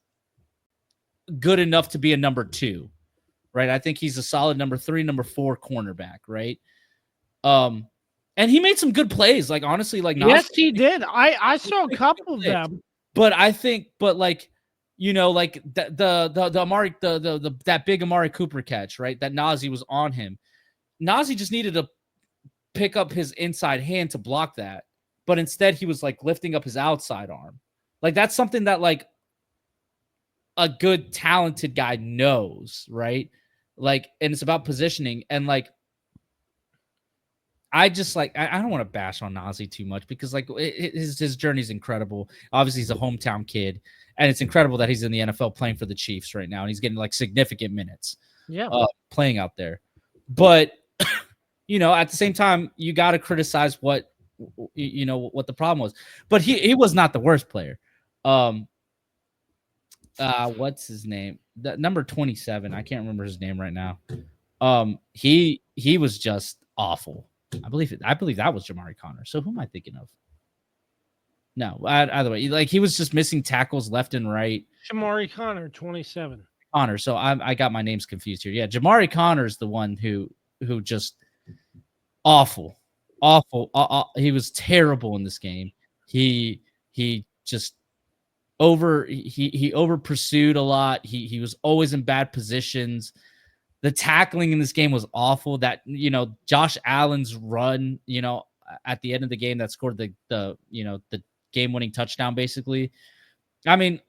Speaker 2: good enough to be a number 2, right? I think he's a solid number 3, number 4 cornerback, right? And he made some good plays. Like, honestly, like,
Speaker 1: yes, he did. I saw a couple of them.
Speaker 2: But I think, the Amari, that big Amari Cooper catch, right? That Nazee was on him. Nazee just needed to pick up his inside hand to block that, but instead he was like lifting up his outside arm. Like, that's something that like a good talented guy knows, right? Like, and it's about positioning. And like, I don't want to bash on Nazee too much, because like his journey is incredible. Obviously he's a hometown kid, and it's incredible that he's in the NFL playing for the Chiefs right now, and he's getting like significant minutes playing out there. But at the same time, you got to criticize what the problem was. But he was not the worst player. what's his name? The number 27. I can't remember his name right now. He was just awful. I believe that was Jamari Connor. So who am I thinking of? No, either way, like he was just missing tackles left and right.
Speaker 1: Shamari Connor, 27.
Speaker 2: Connor. So I got my names confused here. Yeah, Jamari Connor is the one who just awful. He was terrible in this game. He just over pursued a lot. He was always in bad positions. The tackling in this game was awful. That, Josh Allen's run, at the end of the game that scored the game-winning touchdown, basically. I mean,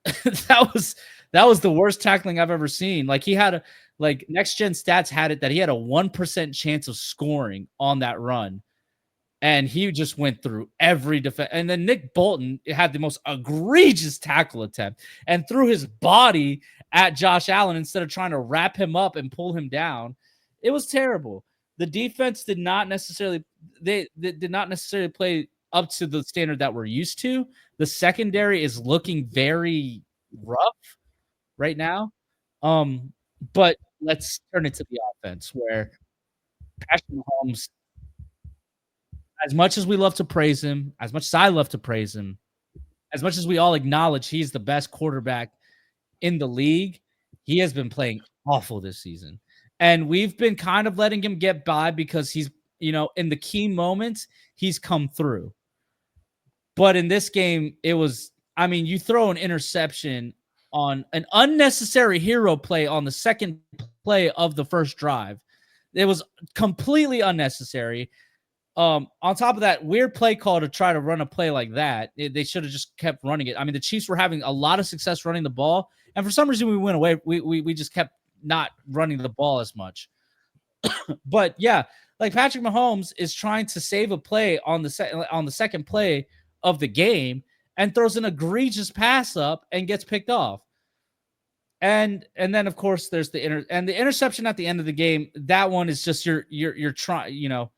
Speaker 2: that was the worst tackling I've ever seen. Like, he had Next Gen Stats had it that he had a 1% chance of scoring on that run. And he just went through every defense. And then Nick Bolton had the most egregious tackle attempt and threw his body at Josh Allen instead of trying to wrap him up and pull him down. It was terrible. The defense did not necessarily they did not necessarily play up to the standard that we're used to. The secondary is looking very rough right now. But let's turn it to the offense, where Patrick Mahomes, as much as we love to praise him, as much as I love to praise him, as much as we all acknowledge he's the best quarterback in the league, he has been playing awful this season. And we've been kind of letting him get by because he's, in the key moments, he's come through. But in this game, it was, you throw an interception on an unnecessary hero play on the second play of the first drive. It was completely unnecessary. On top of that, weird play call to try to run a play like that. They should have just kept running it. The Chiefs were having a lot of success running the ball, and for some reason we went away. We just kept not running the ball as much. But yeah, like Patrick Mahomes is trying to save a play on the second play of the game and throws an egregious pass up and gets picked off. And then of course there's the interception at the end of the game. That one is just you're trying,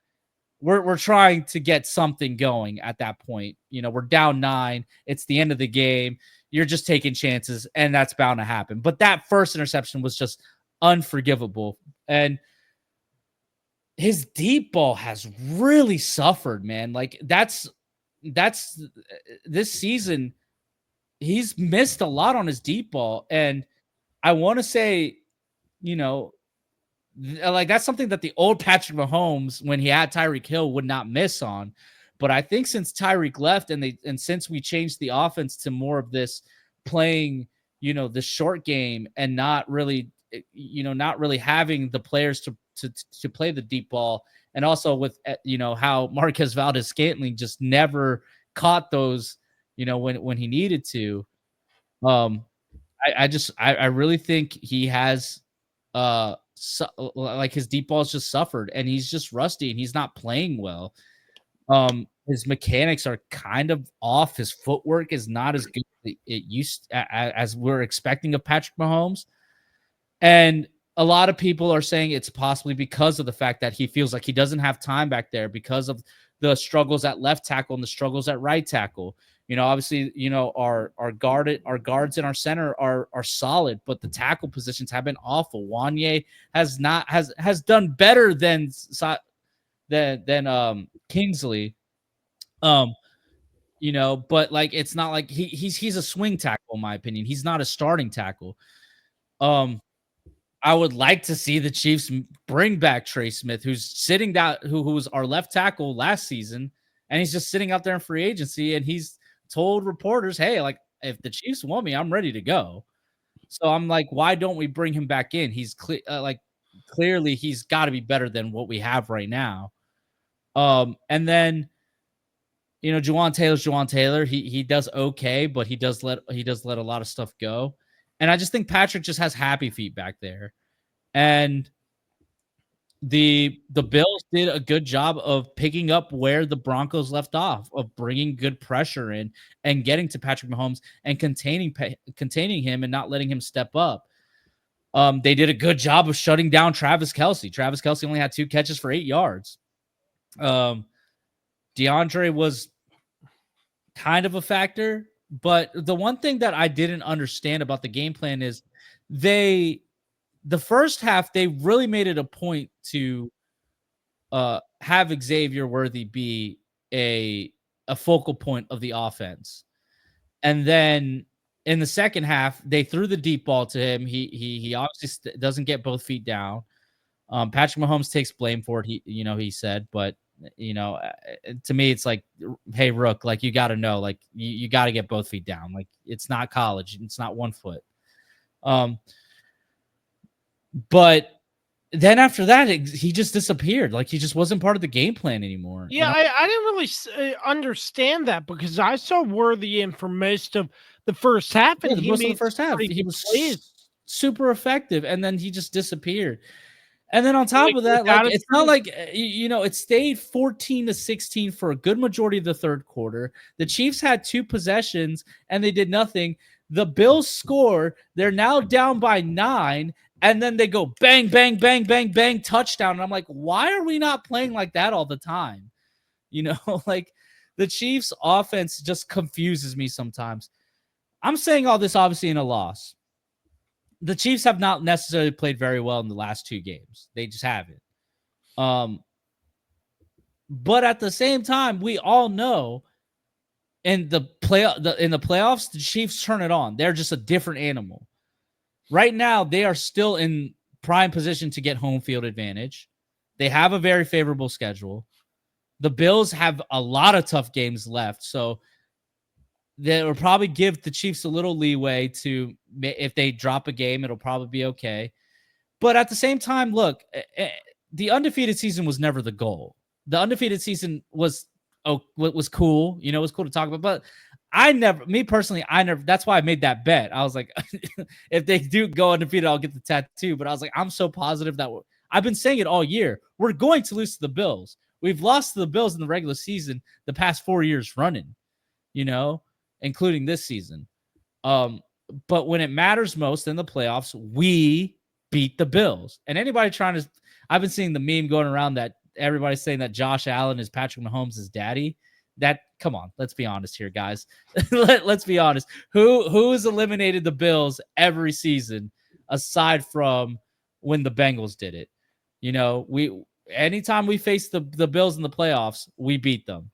Speaker 2: We're trying to get something going at that point. We're down 9. It's the end of the game. You're just taking chances, and that's bound to happen. But that first interception was just unforgivable. And his deep ball has really suffered, man. Like, that's this season, he's missed a lot on his deep ball. And I want to say, that's something that the old Patrick Mahomes, when he had Tyreek Hill, would not miss on. But I think since Tyreek left and since we changed the offense to more of this playing, the short game and not really having the players to play the deep ball, and also with how Marquez Valdes-Scantling just never caught those, when he needed to. I really think he has his deep ball's just suffered, and he's just rusty, and he's not playing well. His mechanics are kind of off. His footwork is not as good as we're expecting of Patrick Mahomes. And a lot of people are saying it's possibly because of the fact that he feels like he doesn't have time back there because of the struggles at left tackle and the struggles at right tackle. Obviously, our guards and our center are solid, but the tackle positions have been awful. Wanye has done better than Kingsley. But like, it's not like he's a swing tackle, in my opinion. He's not a starting tackle. I would like to see the Chiefs bring back Trey Smith, who's sitting down, who was our left tackle last season, and he's just sitting out there in free agency, and he's told reporters, hey, like, if the Chiefs want me, I'm ready to go. So I'm like, why don't we bring him back in? He's clearly he's got to be better than what we have right now. And then, Juwan Taylor. He does okay, but he does let a lot of stuff go. And I just think Patrick just has happy feet back there. And the Bills did a good job of picking up where the Broncos left off, of bringing good pressure in and getting to Patrick Mahomes and containing him and not letting him step up. They did a good job of shutting down Travis Kelce. Travis Kelce only had 2 catches for 8 yards. DeAndre was kind of a factor, But the one thing that I didn't understand about the game plan is the first half, they really made it a point to have Xavier Worthy be a focal point of the offense. And then in the second half, they threw the deep ball to him. He obviously doesn't get both feet down. Patrick Mahomes takes blame for it. He said, but to me, it's like, hey, Rook, like, you got to know, like, you got to get both feet down. Like, it's not college. It's not 1 foot. But then after that, he just disappeared. Like, he just wasn't part of the game plan anymore.
Speaker 1: Yeah, I didn't really understand that because I saw Worthy in for most of the first half, and
Speaker 2: most of the first half, he was super effective, and then he just disappeared. And then on top of that, like, it's not like, it stayed 14-16 for a good majority of the third quarter. The Chiefs had 2 possessions and they did nothing. The Bills score. They're now down by 9. And then they go bang, bang, bang, bang, bang, touchdown. And I'm like, why are we not playing like that all the time? Like, the Chiefs offense just confuses me sometimes. I'm saying all this obviously in a loss. The Chiefs have not necessarily played very well in the last 2 games. They just haven't. But at the same time, we all know in the playoffs, the Chiefs turn it on. They're just a different animal. Right now, they are still in prime position to get home field advantage. They have a very favorable schedule. The Bills have a lot of tough games left, so they will probably give the Chiefs a little leeway to, if they drop a game, it'll probably be okay. But at the same time, look, the undefeated season was never the goal. The undefeated season was cool. It was cool to talk about. But me personally, that's why I made that bet. I was like, if they do go undefeated, I'll get the tattoo. But I was like, I'm so positive that I've been saying it all year. We're going to lose to the Bills. We've lost to the Bills in the regular season the past 4 years running, including this season. But when it matters most in the playoffs, we beat the Bills. And anybody I've been seeing the meme going around that everybody's saying that Josh Allen is Patrick Mahomes' daddy. Come on, let's be honest here, guys. Let's be honest. Who has eliminated the Bills every season aside from when the Bengals did it? Anytime we face the Bills in the playoffs, we beat them.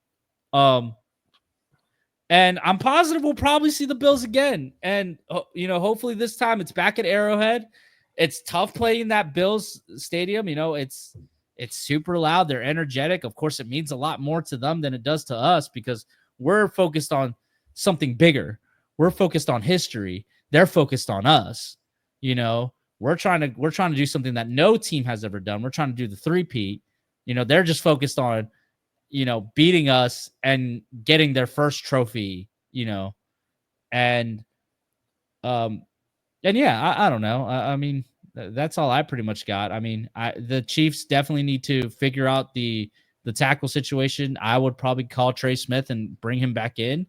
Speaker 2: And I'm positive we'll probably see the Bills again. And, hopefully this time it's back at Arrowhead. It's tough playing that Bills stadium. It's super loud. They're energetic. Of course, it means a lot more to them than it does to us because we're focused on something bigger. We're focused on history. They're focused on us. We're trying to do something that no team has ever done. We're trying to do the three-peat. They're just focused on, beating us and getting their first trophy, and yeah, I don't know. I mean, that's all I pretty much got. I mean, the Chiefs definitely need to figure out the tackle situation. I would probably call Trey Smith and bring him back in.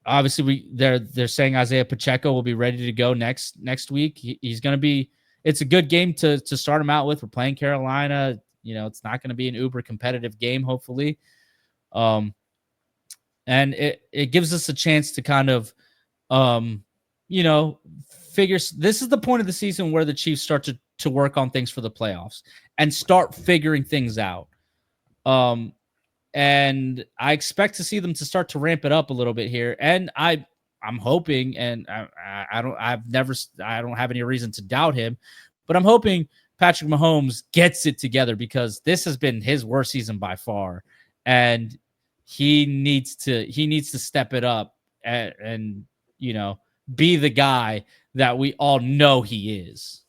Speaker 2: Obviously they're saying Isaiah Pacheco will be ready to go next week. He's going to be. It's a good game to start him out with. We're playing Carolina. It's not going to be an uber competitive game, hopefully. And it gives us a chance to kind of, figure. This is the point of the season where the Chiefs start to work on things for the playoffs and start figuring things out. And I expect to see them to start to ramp it up a little bit here. And I'm hoping, and I don't have any reason to doubt him, but I'm hoping Patrick Mahomes gets it together because this has been his worst season by far, and he needs to step it up and be the guy that we all know he is.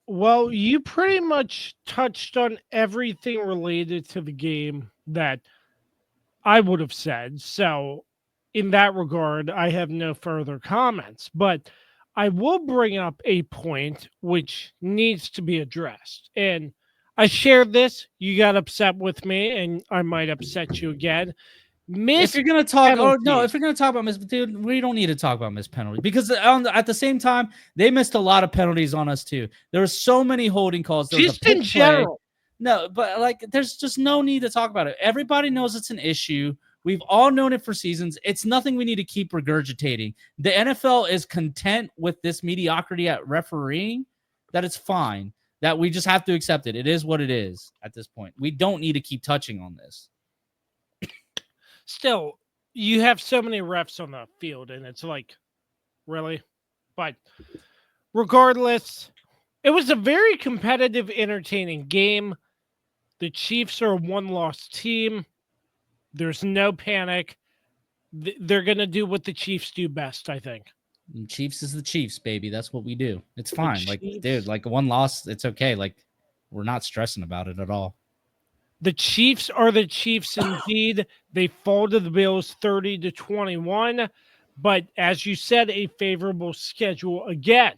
Speaker 1: Well, you pretty much touched on everything related to the game that I would have said. So in that regard, I have no further comments, but I will bring up a point which needs to be addressed. And I shared this. You got upset with me, and I might upset you again.
Speaker 2: If you're gonna talk, if you're gonna talk about miss, dude, we don't need to talk about missed penalty because at the same time they missed a lot of penalties on us too. There were so many holding calls.
Speaker 1: Just in general.
Speaker 2: No, but there's just no need to talk about it. Everybody knows it's an issue. We've all known it for seasons. It's nothing we need to keep regurgitating. The NFL is content with this mediocrity at refereeing, that it's fine, that we just have to accept it. It is what it is at this point. We don't need to keep touching on this.
Speaker 1: Still, you have so many refs on the field, and it's like, really? But regardless, it was a very competitive, entertaining game. The Chiefs are a one-loss team. There's no panic. They're going to do what the Chiefs do best, I think.
Speaker 2: And Chiefs is the Chiefs, baby. That's what we do. It's fine. Like,
Speaker 1: Chiefs.
Speaker 2: dude, like one loss, it's okay. Like, we're not stressing about it at all.
Speaker 1: The Chiefs are the Chiefs indeed. They fall to the Bills 30-21. But as you said, a favorable schedule again.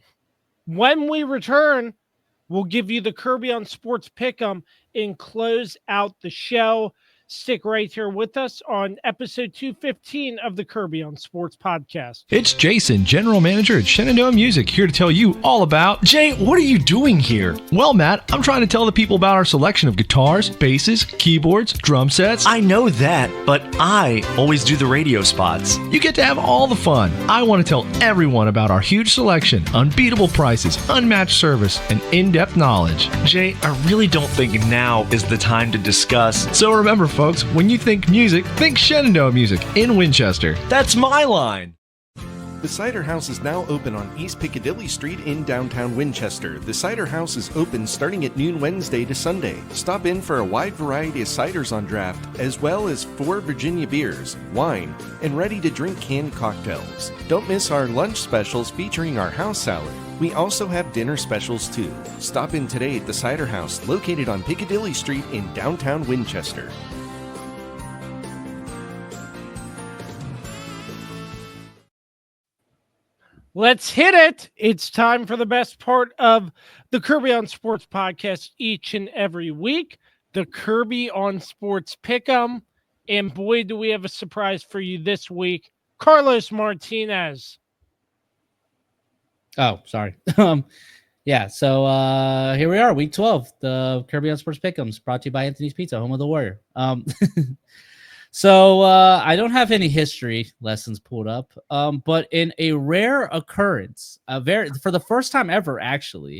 Speaker 1: When we return, we'll give you the Kirby on Sports PickEm and close out the show. Stick right here with us on episode 215 of the Kirby on Sports podcast.
Speaker 5: It's Jason, General Manager at Shenandoah Music, here to tell you all about... Jay, what are you doing here? Well, Matt, I'm trying to tell the people about our selection of guitars, basses, keyboards, drum sets.
Speaker 6: I know that, but I always do the radio spots.
Speaker 5: You get to have all the fun. I want to tell everyone about our huge selection, unbeatable prices, unmatched service, and in-depth knowledge.
Speaker 6: Jay, I really don't think now is the time to discuss.
Speaker 5: So remember, folks, when you think music, think Shenandoah Music in Winchester.
Speaker 6: That's my line.
Speaker 7: The Cider House is now open on East Piccadilly Street in downtown Winchester. The Cider House is open starting at noon Wednesday to Sunday. Stop in for a wide variety of ciders on draft, as well as 4 Virginia beers, wine, and ready-to-drink canned cocktails. Don't miss our lunch specials featuring our house salad. We also have dinner specials too. Stop in today at the Cider House, located on Piccadilly Street in downtown Winchester.
Speaker 1: Let's hit it. It's time for the best part of the Kirby on Sports podcast each and every week, the Kirby on Sports PickEm. And boy, do we have a surprise for you this week. Carlos Martinez.
Speaker 2: Oh, sorry. Yeah, so here we are, week 12, the Kirby on Sports PickEms, brought to you by Anthony's Pizza, home of the Warrior. So I don't have any history lessons pulled up, but in a rare occurrence, for the first time ever, actually,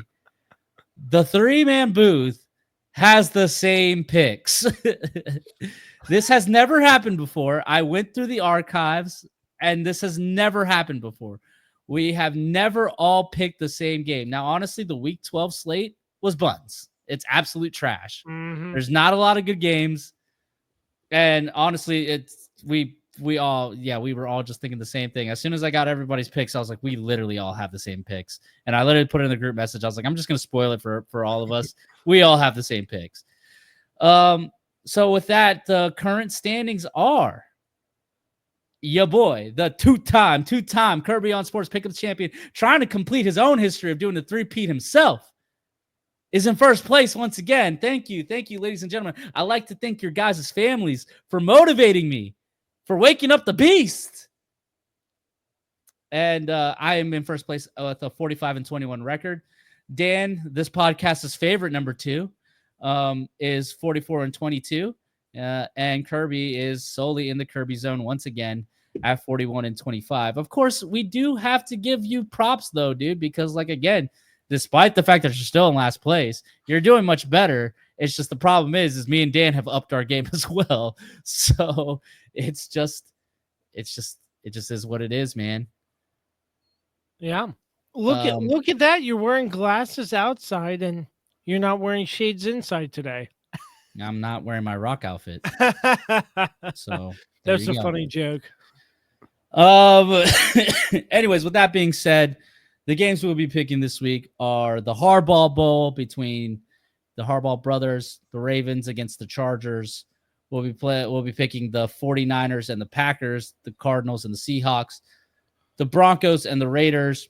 Speaker 2: the 3-man booth has the same picks. This has never happened before. I went through the archives, and this has never happened before. We have never all picked the same game. Now, honestly, the Week 12 slate was buns. It's absolute trash.
Speaker 1: Mm-hmm.
Speaker 2: There's not a lot of good games. And honestly, we were all just thinking the same thing. As soon as I got everybody's picks, I was like, we literally all have the same picks. And I literally put it in the group message. I was like, I'm just going to spoil it for all of us. We all have the same picks. So with that, the current standings are your boy, the two-time Kirby on Sports PickEm champion, trying to complete his own history of doing the three-peat himself, is in first place once again. Thank you, ladies and gentlemen. I like to thank your guys' families for motivating me, for waking up the beast. And I am in first place with a 45-21 record. Dan, this podcast's favorite number 2, is 44-22. And Kirby is solely in the Kirby zone once again at 41-25. Of course, we do have to give you props though, dude, because again, despite the fact that you're still in last place, you're doing much better. It's just the problem is me and Dan have upped our game as well. So it just is what it is, man.
Speaker 1: Yeah. Look at that. You're wearing glasses outside and you're not wearing shades inside today.
Speaker 2: I'm not wearing my rock outfit. So
Speaker 1: that's a funny joke.
Speaker 2: Anyways, with that being said, the games we'll be picking this week are the Harbaugh Bowl between the Harbaugh brothers, the Ravens against the Chargers. We'll be picking the 49ers and the Packers, the Cardinals and the Seahawks, the Broncos and the Raiders,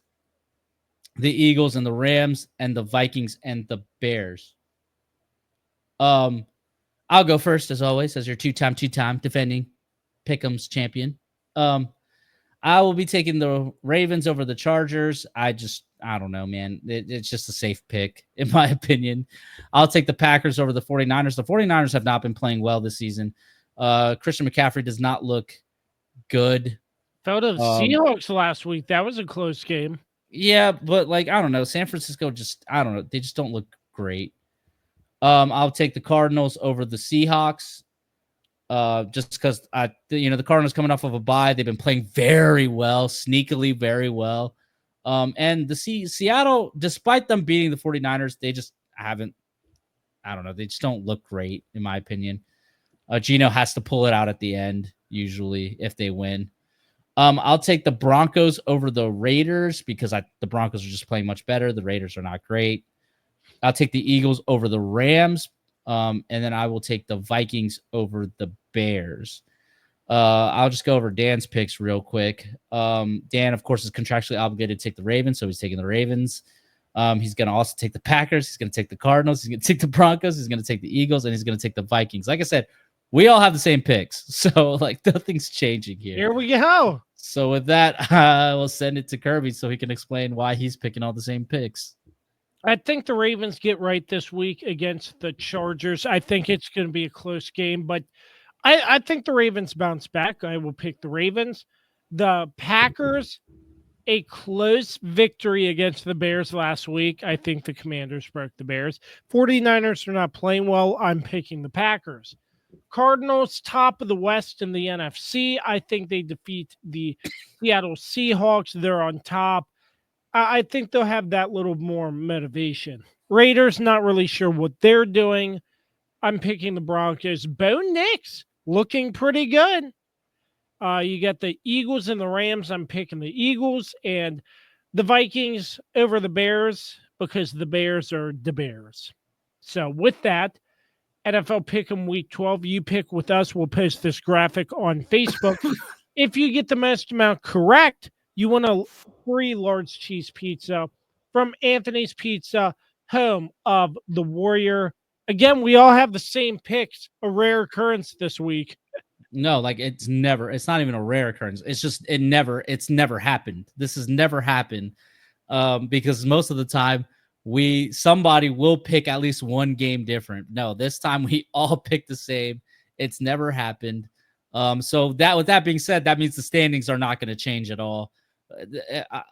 Speaker 2: the Eagles and the Rams, and the Vikings and the Bears. I'll go first, as always, as your two-time defending Pick'em's champion. I will be taking the Ravens over the Chargers. I don't know, man. It's just a safe pick, in my opinion. I'll take the Packers over the 49ers. The 49ers have not been playing well this season. Christian McCaffrey does not look good.
Speaker 1: Fell to the Seahawks last week. That was a close game.
Speaker 2: Yeah, but like, I don't know. San Francisco I don't know. They just don't look great. I'll take the Cardinals over the Seahawks. Just because the Cardinals coming off of a bye, they've been playing very well, sneakily very well. And the Seattle, despite them beating the 49ers, they just haven't, I don't know, they just don't look great, in my opinion. Gino has to pull it out at the end, usually, if they win. I'll take the Broncos over the Raiders because the Broncos are just playing much better. The Raiders are not great. I'll take the Eagles over the Rams. And then I will take the Vikings over the Bears. I'll just go over Dan's picks real quick. Dan, of course, is contractually obligated to take the Ravens, so he's taking the Ravens. He's going to also take the Packers. He's going to take the Cardinals. He's going to take the Broncos. He's going to take the Eagles, and he's going to take the Vikings. Like I said, we all have the same picks, so like nothing's changing here.
Speaker 1: Here we go.
Speaker 2: So with that, I will send it to Kirby so he can explain why he's picking all the same picks.
Speaker 1: I think the Ravens get right this week against the Chargers. I think it's going to be a close game, but I think the Ravens bounce back. I will pick the Ravens. The Packers, a close victory against the Bears last week. I think the Commanders broke the Bears. 49ers are not playing well. I'm picking the Packers. Cardinals, top of the West in the NFC. I think they defeat the Seattle Seahawks. They're on top. I think they'll have that little more motivation. Raiders, not really sure what they're doing. I'm picking the Broncos. Bo Nix, looking pretty good. You got the Eagles and the Rams. I'm picking the Eagles. And the Vikings over the Bears because the Bears are the Bears. So with that, NFL Pick'em Week 12, you pick with us. We'll post this graphic on Facebook. If you get the most amount correct, you win a free large cheese pizza from Anthony's Pizza, home of the Warrior. Again, we all have the same picks, a rare occurrence this week.
Speaker 2: No, like it's not even a rare occurrence. It's never happened. This has never happened because most of the time somebody will pick at least one game different. No, this time we all pick the same. It's never happened. So with that being said, that means the standings are not going to change at all.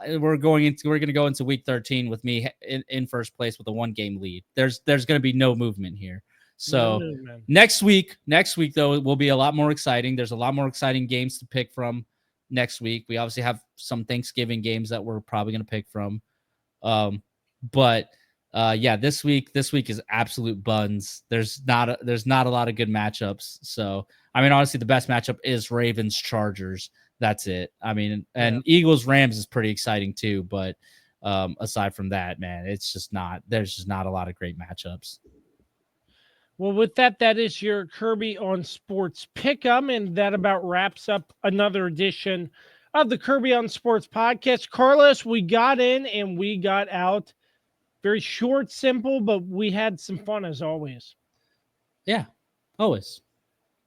Speaker 2: We're going to go into week 13 with me in first place with a 1-game lead. There's going to be no movement here. So next week though, it will be a lot more exciting. There's a lot more exciting games to pick from next week. We obviously have some Thanksgiving games that we're probably going to pick from. But this week is absolute buns. There's not a lot of good matchups. So, I mean, honestly, the best matchup is Ravens Chargers. That's it. I mean, and Eagles Rams is pretty exciting too. But aside from that, man, there's just not a lot of great matchups.
Speaker 1: Well, with that is your Kirby on Sports Pick'em, and that about wraps up another edition of the Kirby on Sports podcast. Carlos, we got in and we got out. Very short, simple, but we had some fun as always.
Speaker 2: Yeah, always.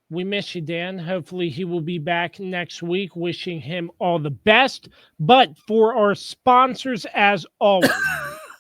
Speaker 1: We miss you, Dan. Hopefully he will be back next week. Wishing him all the best. But for our sponsors, as always,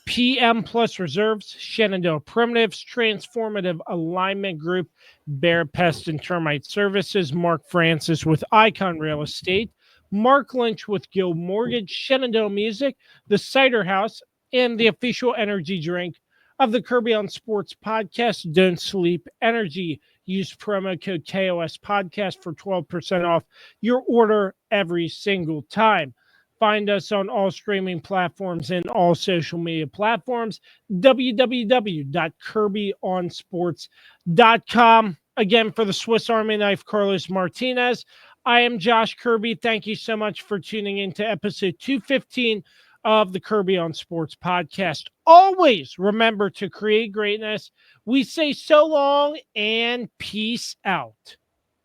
Speaker 1: PM Plus Reserves, Shenandoah Primitives, Transformative Alignment Group, Barrett, Pest, and Termite Services, Mark Francis with Icon Real Estate, Mark Lynch with Guild Mortgage, Shenandoah Music, the Cider House, and the official energy drink of the Kirby on Sports podcast, Don't Sleep Energy. Use promo code KOS Podcast for 12% off your order every single time. Find us on all streaming platforms and all social media platforms. www.kirbyonsports.com. Again, for the Swiss Army knife, Carlos Martinez. I am Josh Kirby. Thank you so much for tuning in to episode 215 of the Kirby on Sports podcast. Always remember to create greatness. We say so long and peace out.